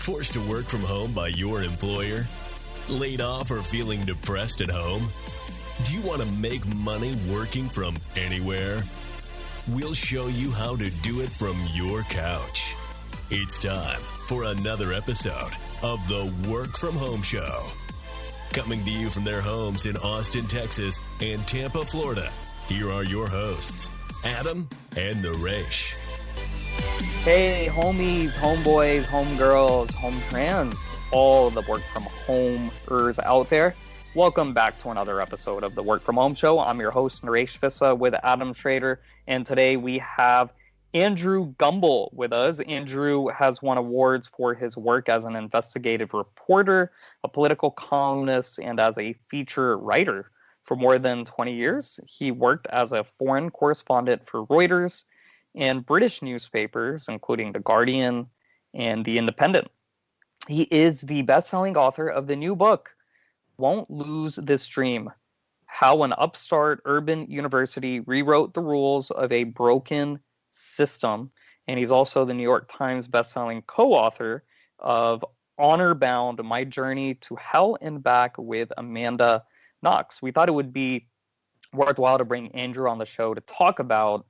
Forced to work from home by your employer? Laid off or feeling depressed at home? Do you want to make money working from anywhere? We'll show you how to do it from your couch. It's time for another episode of the Work From Home Show. Coming to you from their homes in Austin, Texas and Tampa, Florida, here are your hosts, Adam and Naresh. Hey, homies, homeboys, homegirls, home trans, all the work from homers out there. Welcome back to another episode of the Work From Home Show. I'm your host, Naresh Vissa, with Adam Schrader, and today we have Andrew Gumbel with us. Andrew has won awards for his work as an investigative reporter, a political columnist, and as a feature writer. For more than 20 years, he worked as a foreign correspondent for Reuters and British newspapers, including The Guardian and The Independent. He is the best-selling author of the new book, Won't Lose This Dream: How an Upstart Urban University Rewrote the Rules of a Broken System. And he's also the New York Times best-selling co-author of Honor Bound: My Journey to Hell and Back with Amanda Knox. We thought it would be worthwhile to bring Andrew on the show to talk about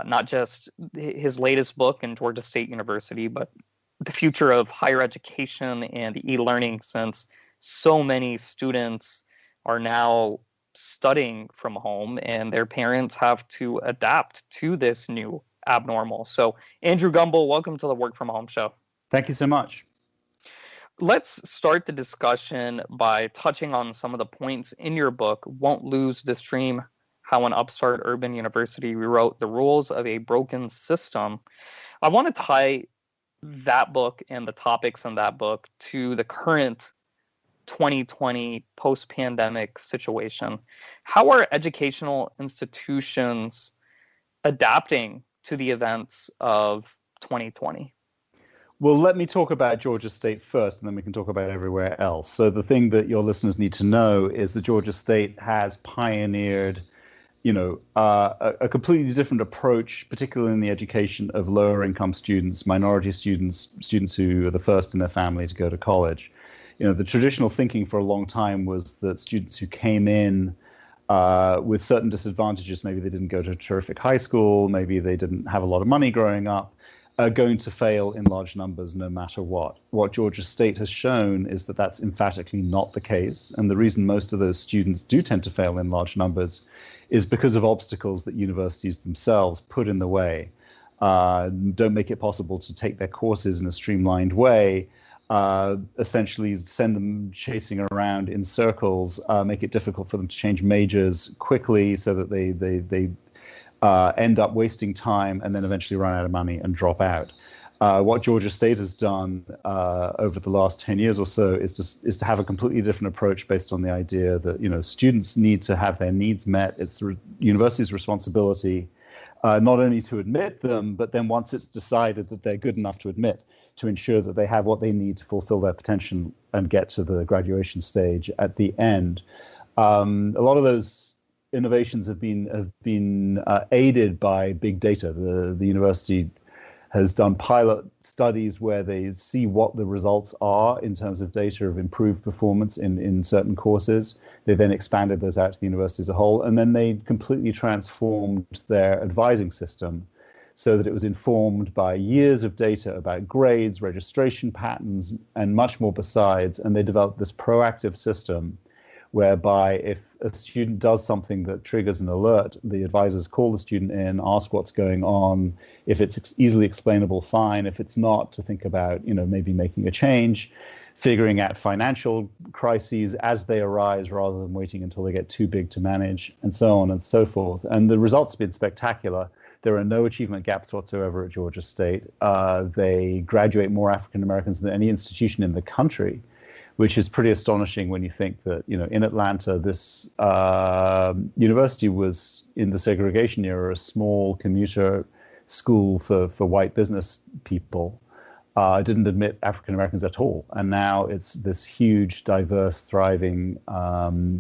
not just his latest book in Georgia State University, but the future of higher education and e-learning, since so many students are now studying from home and their parents have to adapt to this new abnormal. So, Andrew Gumbel, welcome to the Work From Home Show. Thank you so much. Let's start the discussion by touching on some of the points in your book, Won't Lose This Dream: How an Upstart Urban University Rewrote the Rules of a Broken System. I want to tie that book and the topics in that book to the current 2020 post-pandemic situation. How are educational institutions adapting to the events of 2020? Well, let me talk about Georgia State first, and then we can talk about everywhere else. So the thing that your listeners need to know is that Georgia State has pioneered, a completely different approach, particularly in the education of lower income students, minority students, students who are the first in their family to go to college. The traditional thinking for a long time was that students who came in with certain disadvantages, maybe they didn't go to a terrific high school, maybe they didn't have a lot of money growing up, are going to fail in large numbers no matter what. What Georgia State has shown is that that's emphatically not the case. And the reason most of those students do tend to fail in large numbers is because of obstacles that universities themselves put in the way, don't make it possible to take their courses in a streamlined way, essentially send them chasing around in circles, make it difficult for them to change majors quickly so that they end up wasting time and then eventually run out of money and drop out. What Georgia State has done over the last 10 years or so is to have a completely different approach based on the idea that students need to have their needs met. It's the university's responsibility not only to admit them, but then once it's decided that they're good enough to admit, to ensure that they have what they need to fulfill their potential and get to the graduation stage at the end. A lot of those innovations have been aided by big data. The university has done pilot studies where they see what the results are in terms of data of improved performance in certain courses. They then expanded those out to the university as a whole, and then they completely transformed their advising system so that it was informed by years of data about grades, registration patterns, and much more besides. And they developed this proactive system whereby if a student does something that triggers an alert, the advisors call the student in, ask what's going on. If it's easily explainable, fine. If it's not, to think about, maybe making a change, figuring out financial crises as they arise rather than waiting until they get too big to manage, and so on and so forth. And the results have been spectacular. There are no achievement gaps whatsoever at Georgia State. They graduate more African Americans than any institution in the country, which is pretty astonishing when you think that, in Atlanta, this university was, in the segregation era, a small commuter school for white business people. Didn't admit African Americans at all. And now it's this huge, diverse, thriving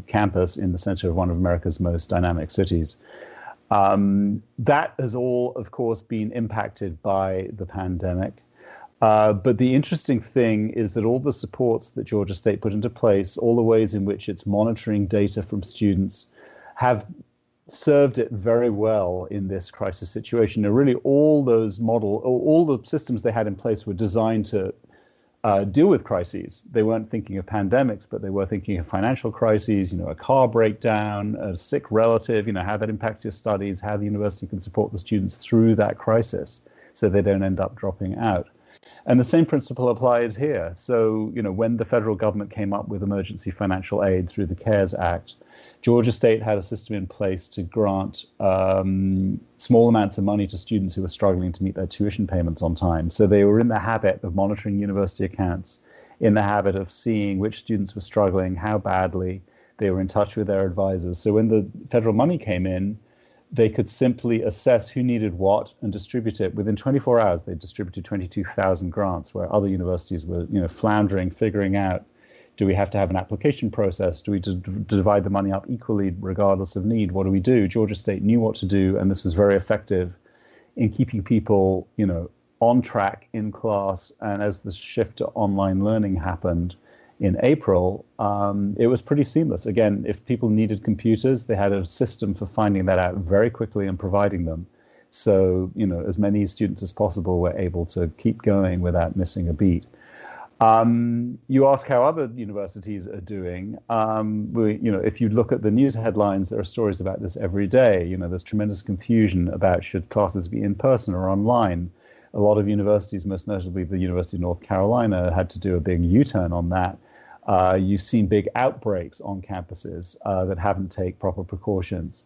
campus in the center of one of America's most dynamic cities. That has all, of course, been impacted by the pandemic. But the interesting thing is that all the supports that Georgia State put into place, all the ways in which it's monitoring data from students, have served it very well in this crisis situation. And really, all the systems they had in place were designed to deal with crises. They weren't thinking of pandemics, but they were thinking of financial crises, a car breakdown, a sick relative, how that impacts your studies, how the university can support the students through that crisis so they don't end up dropping out. And the same principle applies here. So, when the federal government came up with emergency financial aid through the CARES Act, Georgia State had a system in place to grant small amounts of money to students who were struggling to meet their tuition payments on time. So they were in the habit of monitoring university accounts, in the habit of seeing which students were struggling, how badly. They were in touch with their advisors. So when the federal money came in, they could simply assess who needed what and distribute it. Within 24 hours, they distributed 22,000 grants, where other universities were, floundering, figuring out, do we have to have an application process? Do we divide the money up equally regardless of need? What do we do? Georgia State knew what to do, and this was very effective in keeping people, on track in class. And as the shift to online learning happened in April, it was pretty seamless. Again, if people needed computers, they had a system for finding that out very quickly and providing them. So, as many students as possible were able to keep going without missing a beat. You ask how other universities are doing. If you look at the news headlines, there are stories about this every day. There's tremendous confusion about should classes be in person or online. A lot of universities, most notably the University of North Carolina, had to do a big U-turn on that. You've seen big outbreaks on campuses that haven't taken proper precautions.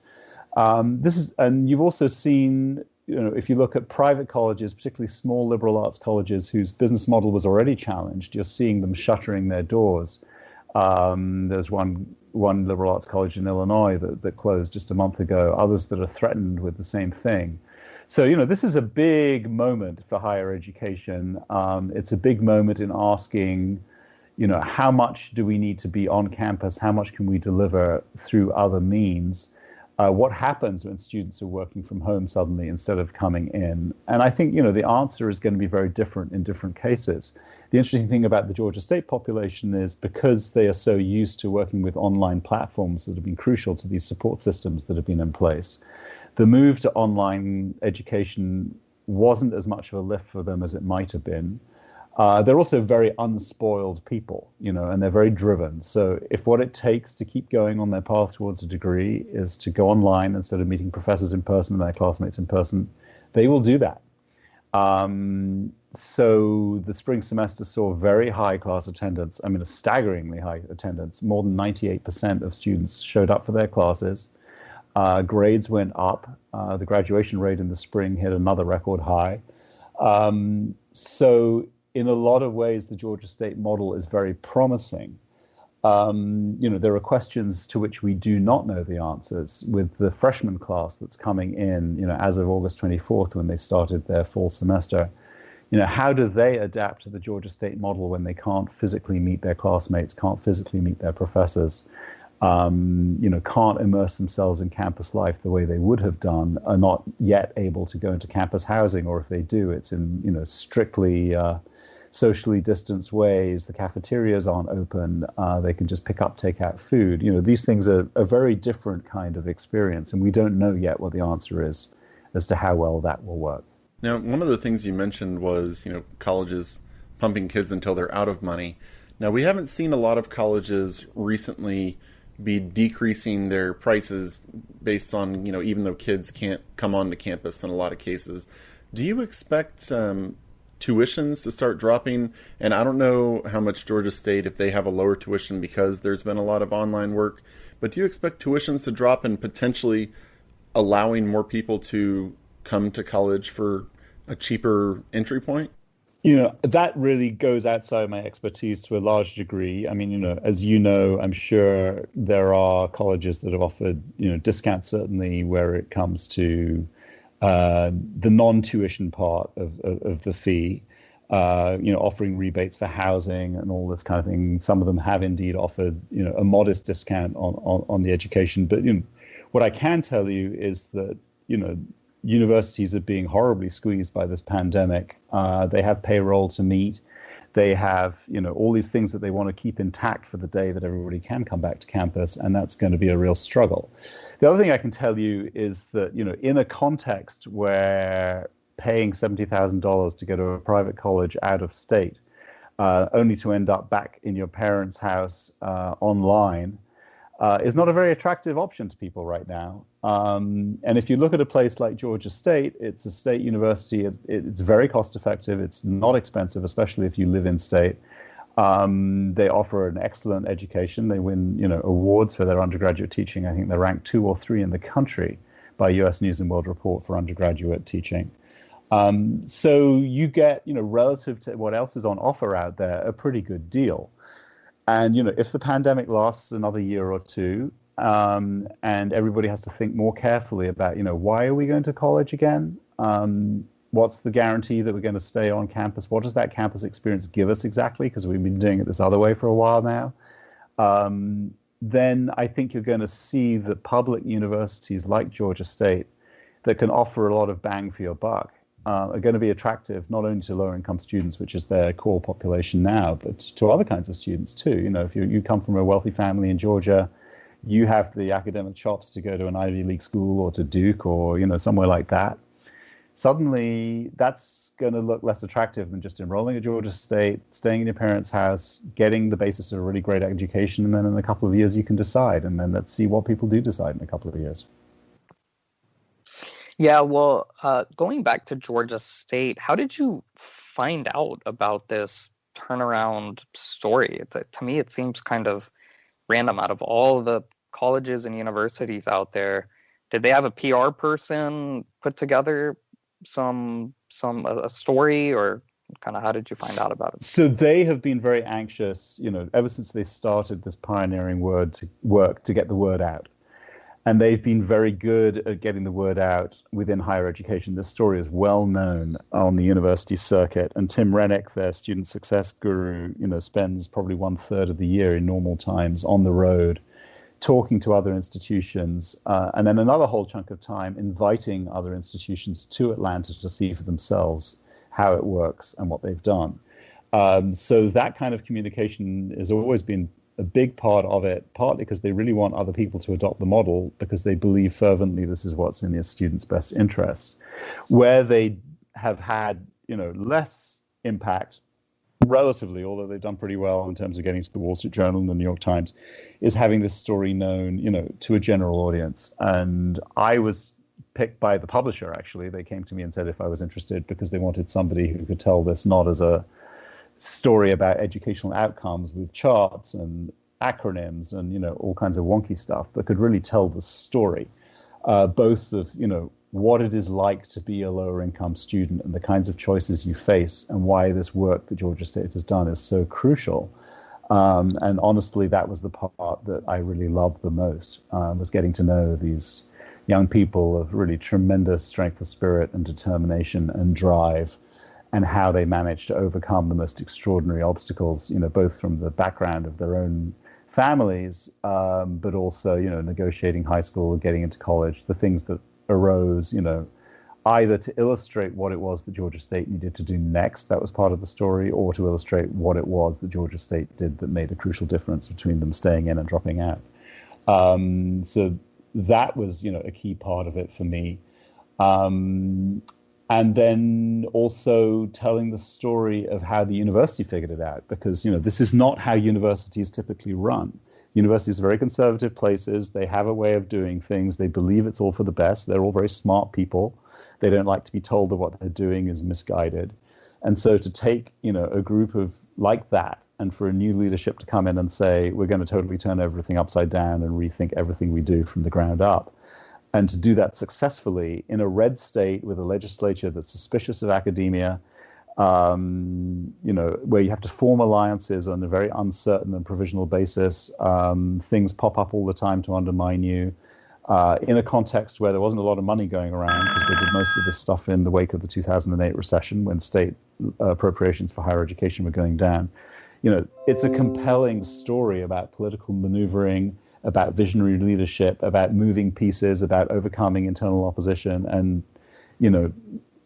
And you've also seen, if you look at private colleges, particularly small liberal arts colleges whose business model was already challenged, you're seeing them shuttering their doors. There's one liberal arts college in Illinois that closed just a month ago, others that are threatened with the same thing. So, this is a big moment for higher education. It's a big moment in asking, how much do we need to be on campus? How much can we deliver through other means? What happens when students are working from home suddenly instead of coming in? And I think, the answer is going to be very different in different cases. The interesting thing about the Georgia State population is because they are so used to working with online platforms that have been crucial to these support systems that have been in place, the move to online education wasn't as much of a lift for them as it might have been. They're also very unspoiled people, and they're very driven. So if what it takes to keep going on their path towards a degree is to go online instead of meeting professors in person and their classmates in person, they will do that. So the spring semester saw very high class attendance. A staggeringly high attendance. More than 98% of students showed up for their classes. Grades went up. The graduation rate in the spring hit another record high. So in a lot of ways, the Georgia State model is very promising. There are questions to which we do not know the answers. With the freshman class that's coming in, as of August 24th, when they started their fall semester, how do they adapt to the Georgia State model when they can't physically meet their classmates, can't physically meet their professors, can't immerse themselves in campus life the way they would have done, are not yet able to go into campus housing, or if they do, it's in, strictly socially distanced ways. The cafeterias aren't open. They can just pick up takeout food. These things are a very different kind of experience, and we don't know yet what the answer is as to how well that will work. Now, one of the things you mentioned was, colleges pumping kids until they're out of money. Now, we haven't seen a lot of colleges recently be decreasing their prices based on, even though kids can't come onto campus in a lot of cases. Do you expect tuitions to start dropping? And I don't know how much Georgia State, if they have a lower tuition because there's been a lot of online work, but do you expect tuitions to drop and potentially allowing more people to come to college for a cheaper entry point? That really goes outside my expertise to a large degree. As I'm sure there are colleges that have offered, discounts certainly where it comes to the non-tuition part of the fee, offering rebates for housing and all this kind of thing. Some of them have indeed offered, a modest discount on the education. But, what I can tell you is that, universities are being horribly squeezed by this pandemic. They have payroll to meet. They have, all these things that they want to keep intact for the day that everybody can come back to campus, and that's going to be a real struggle. The other thing I can tell you is that, in a context where paying $70,000 to go to a private college out of state, only to end up back in your parents' house online, is not a very attractive option to people right now. And if you look at a place like Georgia State, it's a state university. It's very cost effective. It's not expensive, especially if you live in state. They offer an excellent education. They win, awards for their undergraduate teaching. I think they're ranked 2 or 3 in the country by U.S. News and World Report for undergraduate teaching. So you get, relative to what else is on offer out there, a pretty good deal. And, if the pandemic lasts another year or two, and everybody has to think more carefully about, why are we going to college again? What's the guarantee that we're going to stay on campus? What does that campus experience give us exactly? Because we've been doing it this other way for a while now. Then I think you're going to see that public universities like Georgia State that can offer a lot of bang for your buck are going to be attractive not only to lower-income students, which is their core population now, but to other kinds of students too. If you come from a wealthy family in Georgia, you have the academic chops to go to an Ivy League school or to Duke or somewhere like that. Suddenly, that's going to look less attractive than just enrolling at Georgia State, staying in your parents' house, getting the basis of a really great education, and then in a couple of years you can decide. And then let's see what people do decide in a couple of years. Yeah, well, going back to Georgia State, how did you find out about this turnaround story? To me, it seems kind of random. Out of all the colleges and universities out there, did they have a PR person put together a story, or kind of how did you find out about it? So they have been very anxious, ever since they started this pioneering work to get the word out. And they've been very good at getting the word out within higher education. This story is well known on the university circuit. And Tim Rennick, their student success guru, spends probably 1/3 of the year in normal times on the road, talking to other institutions, and then another whole chunk of time inviting other institutions to Atlanta to see for themselves how it works and what they've done. So that kind of communication has always been a big part of it, partly because they really want other people to adopt the model because they believe fervently this is what's in their students' best interests. Where they have had, less impact relatively, although they've done pretty well in terms of getting to the Wall Street Journal and the New York Times, is having this story known, to a general audience. And I was picked by the publisher, actually. They came to me and said if I was interested because they wanted somebody who could tell this not as a story about educational outcomes with charts and acronyms and, all kinds of wonky stuff, but could really tell the story, both of, what it is like to be a lower income student and the kinds of choices you face and why this work that Georgia State has done is so crucial. And honestly, that was the part that I really loved the most, was getting to know these young people of really tremendous strength of spirit and determination and drive, and how they managed to overcome the most extraordinary obstacles, both from the background of their own families, but also, negotiating high school, getting into college, the things that arose, either to illustrate what it was that Georgia State needed to do next, that was part of the story, or to illustrate what it was that Georgia State did that made a crucial difference between them staying in and dropping out. So that was, a key part of it for me. And then also telling the story of how the university figured it out, because, this is not how universities typically run. Universities are very conservative places. They have a way of doing things. They believe it's all for the best. They're all very smart people. They don't like to be told that what they're doing is misguided. And so to take, a group of like that, and for a new leadership to come in and say, we're going to totally turn everything upside down and rethink everything we do from the ground up, and to do that successfully in a red state with a legislature that's suspicious of academia, where you have to form alliances on a very uncertain and provisional basis. Things pop up all the time to undermine you. In a context where there wasn't a lot of money going around, because they did most of this stuff in the wake of the 2008 recession when state appropriations for higher education were going down. It's a compelling story about political maneuvering, about visionary leadership, about moving pieces, about overcoming internal opposition. And you know,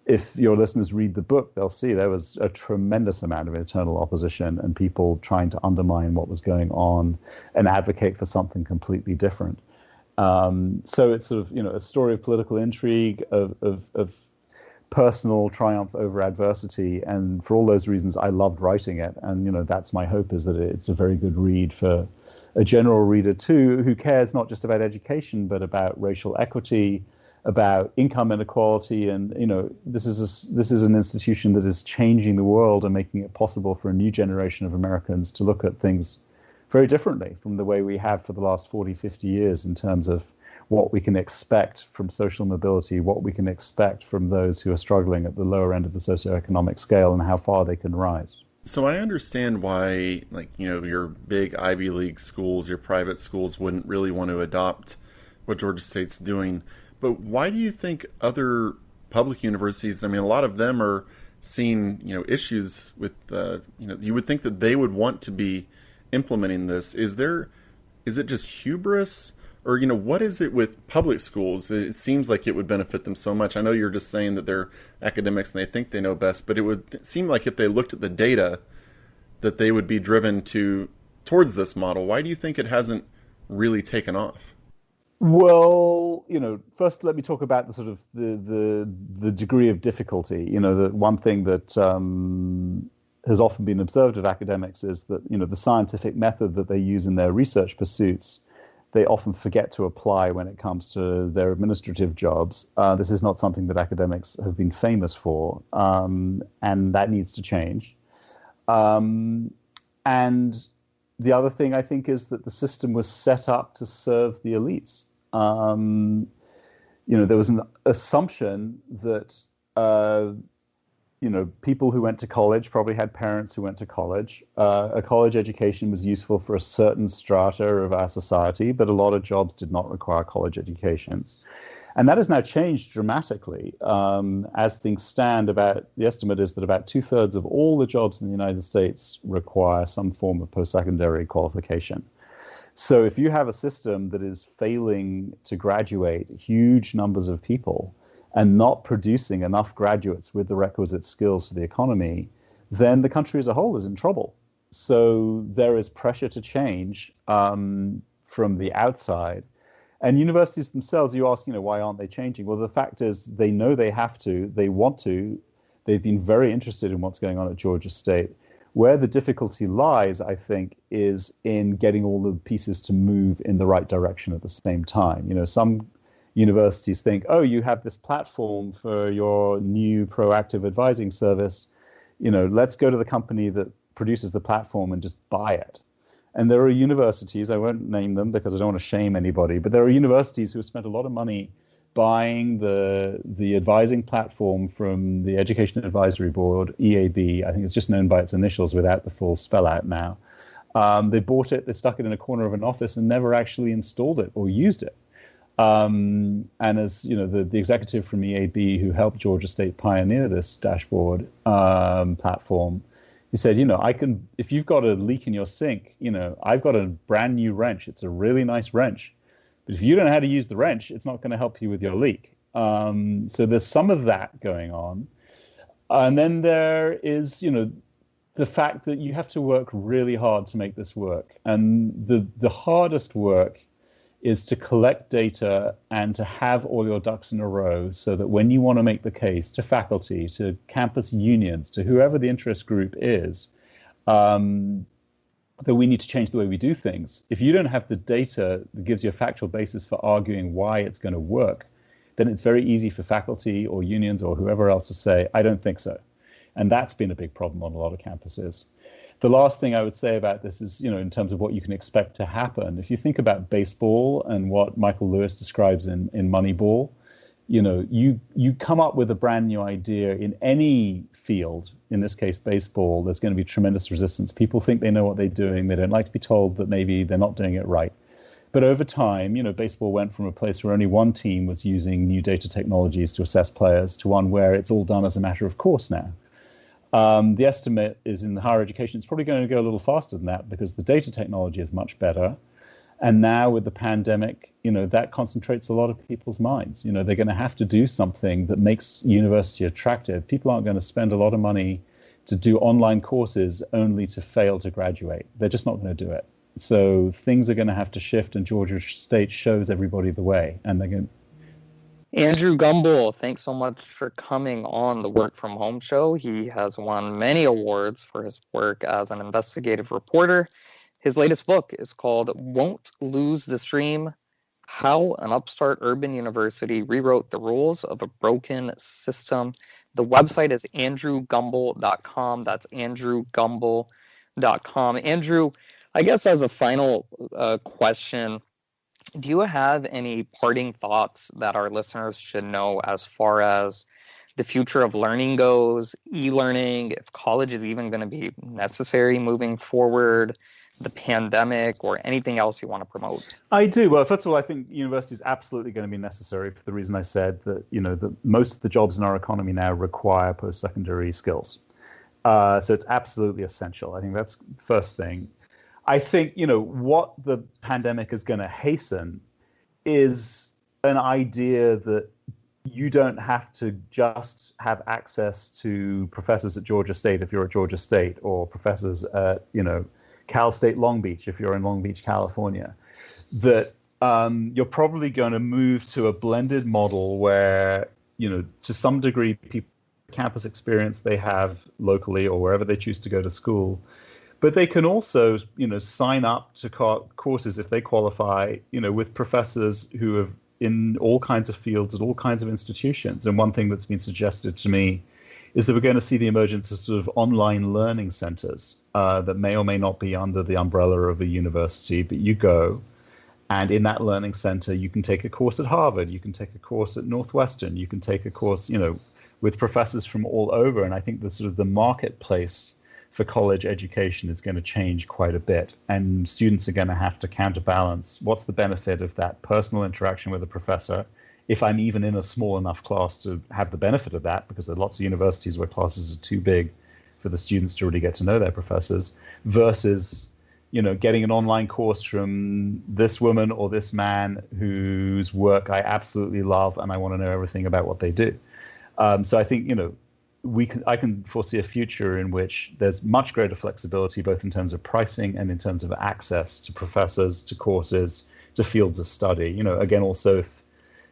if your listeners read the book, they'll see there was a tremendous amount of internal opposition and people trying to undermine what was going on and advocate for something completely different. So it's sort of, you know, a story of political intrigue, of personal triumph over adversity. And for all those reasons, I loved writing it. And, you know, that's my hope, is that it's a very good read for a general reader too, who cares not just about education, but about racial equity, about income inequality. And, you know, this is an institution that is changing the world and making it possible for a new generation of Americans to look at things very differently from the way we have for the last 40, 50 years in terms of what we can expect from social mobility, what we can expect from those who are struggling at the lower end of the socioeconomic scale, and how far they can rise. So I understand why, like, you know, your big Ivy League schools, your private schools wouldn't really want to adopt what Georgia State's doing. But why do you think other public universities, I mean, a lot of them are seeing, you know, issues with, you know, you would think that they would want to be implementing this. Is it just hubris? Or, you know, what is it with public schools? It seems like it would benefit them so much. I know you're just saying that they're academics and they think they know best, but it would seem like if they looked at the data that they would be driven towards this model. Why do you think it hasn't really taken off? Well, you know, first let me talk about the sort of the degree of difficulty. You know, the one thing that has often been observed of academics is that, you know, the scientific method that they use in their research pursuits, they often forget to apply when it comes to their administrative jobs. This is not something that academics have been famous for, and that needs to change. And the other thing I think is that the system was set up to serve the elites. You know, there was an assumption that, you know, people who went to college probably had parents who went to college. A college education was useful for a certain strata of our society, but a lot of jobs did not require college educations. And that has now changed dramatically. As things stand, the estimate is that about 2/3 of all the jobs in the United States require some form of post-secondary qualification. So if you have a system that is failing to graduate huge numbers of people and not producing enough graduates with the requisite skills for the economy, then the country as a whole is in trouble. So there is pressure to change from the outside. And universities themselves, you ask, you know, why aren't they changing? Well, the fact is they know they have to, they want to. They've been very interested in what's going on at Georgia State. Where the difficulty lies, I think, is in getting all the pieces to move in the right direction at the same time. You know, some universities think, oh, you have this platform for your new proactive advising service. You know, let's go to the company that produces the platform and just buy it. And there are universities, I won't name them because I don't want to shame anybody, but there are universities who have spent a lot of money buying the advising platform from the Education Advisory Board, EAB. I think it's just known by its initials without the full spell out now. They bought it, they stuck it in a corner of an office and never actually installed it or used it. And as you know, the executive from EAB who helped Georgia State pioneer this dashboard platform, he said, you know, if you've got a leak in your sink, you know, I've got a brand new wrench. It's a really nice wrench. But if you don't know how to use the wrench, it's not going to help you with your leak. So there's some of that going on. And then there is, you know, the fact that you have to work really hard to make this work. And the hardest work is to collect data and to have all your ducks in a row so that when you want to make the case to faculty, to campus unions, to whoever the interest group is, that we need to change the way we do things. If you don't have the data that gives you a factual basis for arguing why it's going to work, then it's very easy for faculty or unions or whoever else to say, I don't think so. And that's been a big problem on a lot of campuses. The last thing I would say about this is, you know, in terms of what you can expect to happen, if you think about baseball and what Michael Lewis describes in Moneyball, you know, you come up with a brand new idea in any field, in this case baseball, there's going to be tremendous resistance. People think they know what they're doing. They don't like to be told that maybe they're not doing it right. But over time, you know, baseball went from a place where only one team was using new data technologies to assess players to one where it's all done as a matter of course now. The estimate is in higher education, it's probably going to go a little faster than that because the data technology is much better. And now with the pandemic, that concentrates a lot of people's minds. They're going to have to do something that makes university attractive. People aren't going to spend a lot of money to do online courses only to fail to graduate. They're just not going to do it. So things are going to have to shift, and Georgia State shows everybody the way. And they're going. Andrew Gumbel, thanks so much for coming on the Work From Home show. He has won many awards for his work as an investigative reporter. His latest book is called Won't Lose the Stream: How an Upstart Urban University Rewrote the Rules of a Broken System. The website is andrewgumbel.com. That's andrewgumbel.com. Andrew, I guess as a final question, do you have any parting thoughts that our listeners should know as far as the future of learning goes, e-learning, if college is even going to be necessary moving forward, the pandemic, or anything else you want to promote? I do. Well, first of all, I think university is absolutely going to be necessary for the reason I said that, that most of the jobs in our economy now require post-secondary skills. So it's absolutely essential. I think that's the first thing. I think, what the pandemic is going to hasten is an idea that you don't have to just have access to professors at Georgia State if you're at Georgia State, or professors at, Cal State Long Beach if you're in Long Beach, California. That you're probably going to move to a blended model where, to some degree, people campus experience they have locally or wherever they choose to go to school. But they can also, sign up to courses if they qualify, with professors who have in all kinds of fields at all kinds of institutions. And one thing that's been suggested to me is that we're going to see the emergence of sort of online learning centers that may or may not be under the umbrella of a university, but you go, and in that learning center, you can take a course at Harvard, you can take a course at Northwestern, you can take a course, with professors from all over. And I think the sort of the marketplace for college education is going to change quite a bit, and students are going to have to counterbalance what's the benefit of that personal interaction with a professor, if I'm even in a small enough class to have the benefit of that, because there are lots of universities where classes are too big for the students to really get to know their professors, versus getting an online course from this woman or this man whose work I absolutely love and I want to know everything about what they do. So I think I can foresee a future in which there's much greater flexibility, both in terms of pricing and in terms of access to professors, to courses, to fields of study. Again, also, if,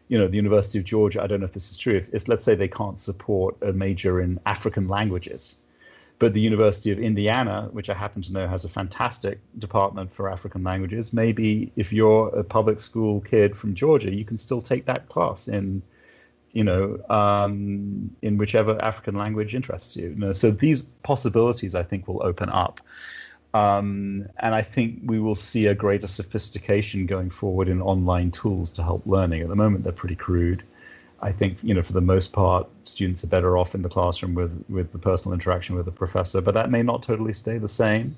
the University of Georgia, I don't know if this is true, if let's say they can't support a major in African languages, but the University of Indiana, which I happen to know has a fantastic department for African languages, maybe if you're a public school kid from Georgia, you can still take that class in whichever African language interests you. So these possibilities, I think, will open up. And I think we will see a greater sophistication going forward in online tools to help learning. At the moment, they're pretty crude. I think, for the most part, students are better off in the classroom with the personal interaction with the professor, but that may not totally stay the same.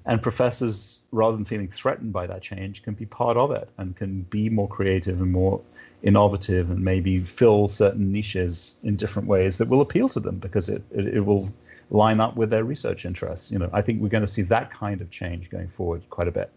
And professors, rather than feeling threatened by that change, can be part of it and can be more creative and more innovative and maybe fill certain niches in different ways that will appeal to them because it will line up with their research interests. I think we're going to see that kind of change going forward quite a bit.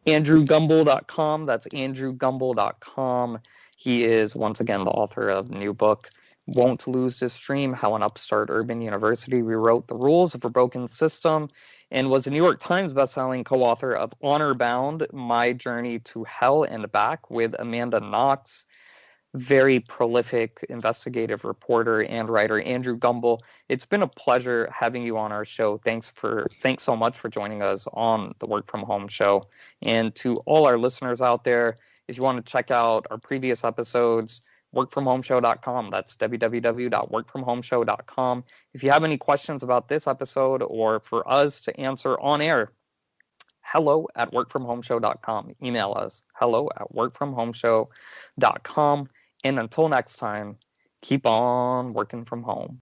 AndrewGumbel.com. That's AndrewGumbel.com. He is, once again, the author of the new book, Won't Lose the Stream: How an Upstart Urban University Rewrote the Rules of a Broken System, and was a New York Times bestselling co-author of Honor Bound: My Journey to Hell and Back with Amanda Knox. Very prolific investigative reporter and writer, Andrew Gumbel. It's been a pleasure having you on our show. Thanks so much for joining us on the Work From Home show. And to all our listeners out there, if you want to check out our previous episodes, workfromhomeshow.com. That's www.workfromhomeshow.com. If you have any questions about this episode or for us to answer on air, hello@workfromhomeshow.com. Email us, hello@workfromhomeshow.com. And until next time, keep on working from home.